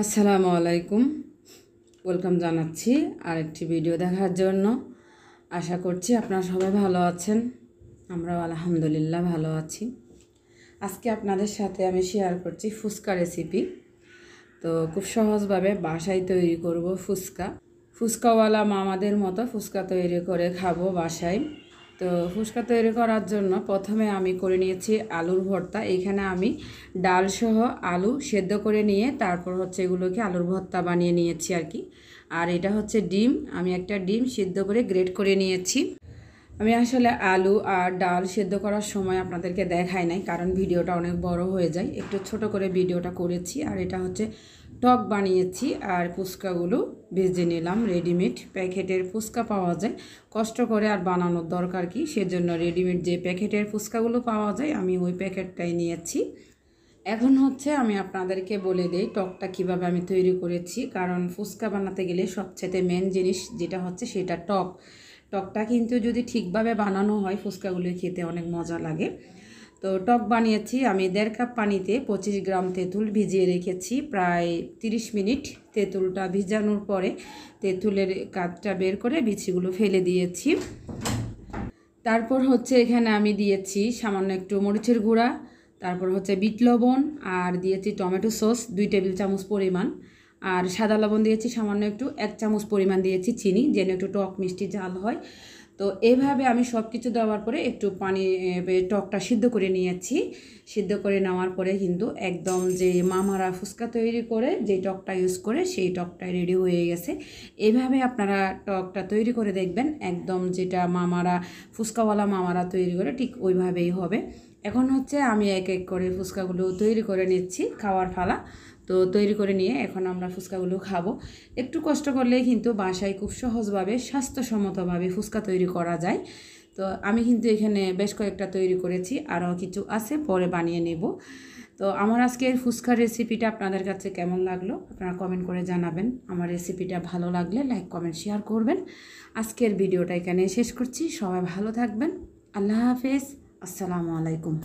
আসসালামু আলাইকুম। ওয়েলকাম জানাচ্ছি আরেকটি ভিডিও দেখার জন্য। আশা করছি আপনারা সবাই ভালো আছেন। আমরাও আলহামদুলিল্লাহ ভালো আছি। আজকে আপনাদের সাথে আমি শেয়ার করছি ফুচকা রেসিপি। তো খুব সহজভাবে বাসায় তৈরি করব ফুচকা। ফুচকাওয়ালা মামাদের মতো ফুচকা তৈরি করে খাবো বাসায়। তো ফুচকা তৈরি করার জন্য প্রথমে আমি করে নিয়েছি আলুর ভর্তা। এখানে আমি ডালসহ আলু সেদ্ধ করে নিয়ে তারপর এগুলোকে আলুর ভর্তা বানিয়ে নিয়েছি আর কি। আর এটা হচ্ছে ডিম, আমি একটা ডিম সেদ্ধ করে গ্রেট করে নিয়েছি। আমি আসলে আলু আর ডাল সেদ্ধ করার সময় আপনাদেরকে দেখাই নাই, কারণ ভিডিওটা অনেক বড় হয়ে যায়। একটু ছোট করে ভিডিওটা করেছি। আর এটা টক বানিয়েছি আর ফুচকাগুলো ভেজে নিলাম। রেডিমেড প্যাকেটের ফুচকা পাওয়া যায়, কষ্ট করে আর বানানোর দরকার কি, সেজন্য রেডিমেড যে প্যাকেটের ফুচকাগুলো পাওয়া যায় আমি ওই প্যাকেটটাই নিয়েছি। এখন আমি আপনাদেরকে বলে দিই টকটা কিভাবে আমি তৈরি করেছি। কারণ ফুচকা বানাতে গেলে সবচেয়ে মেন জিনিস যেটা সেটা টকটা কিন্তু যদি ঠিকভাবে বানানো হয় ফুচকাগুলো খেতে অনেক মজা লাগে। তো টক বানিয়েছি আমি 1.5 কাপ পানিতে 25 গ্রাম তেঁতুল ভিজিয়ে রেখেছি প্রায় 30 মিনিট। তেঁতুলটা ভিজানোর পরে তেঁতুলের কাঠটা বের করে বিচিগুলো ফেলে দিয়েছি। তারপর এখানে আমি দিয়েছি সামান্য একটু মরিচের গুঁড়া, তারপর বিট লবণ, আর দিয়েছি টমেটো সস 2 টেবিল চামচ পরিমাণ, আর সাদা লবণ দিয়েছি সামান্য একটু 1 চামচ পরিমাণ দিয়েছি চিনি, যেন একটু টক মিষ্টি ঝাল হয়। তো এইভাবে আমি সব কিছু দেওয়ার পরে একটু পানি টকটা সিদ্ধ করে নিয়েছি। সিদ্ধ করে নেওয়ার পরে কিন্তু একদম যে মামারা ফুচকা তৈরি করে যে টকটা ইউজ করে সেই টকটাই রেডি হয়ে গেছে। এইভাবে আপনারা টকটা তৈরি করে দেখবেন, একদম যেটা মামারা ফুচকাওয়ালা মামারা তৈরি করে ঠিক ওইভাবেই হবে। এখন আমি এক এক করে ফুচকাগুলো তৈরি করে নিচ্ছি, খাওয়ার ফালা। তো তৈরি করে নিয়ে এখন আমরা ফুচকাগুলো খাবো। একটু কষ্ট করলেই কিন্তু বাসায় খুব সহজভাবে স্বাস্থ্যসম্মতভাবে ফুচকা তৈরি করা যায়। তো আমি কিন্তু এখানে বেশ কয়েকটা তৈরি করেছি, আরও কিছু আছে পরে বানিয়ে নেব। তো আমার আজকের ফুচকার রেসিপিটা আপনাদের কাছে কেমন লাগলো আপনারা কমেন্ট করে জানাবেন। আমার রেসিপিটা ভালো লাগলে লাইক কমেন্ট শেয়ার করবেন। আজকের ভিডিওটা এখানে শেষ করছি। সবাই ভালো থাকবেন। আল্লাহ হাফেজ। আসসালামু আলাইকুম।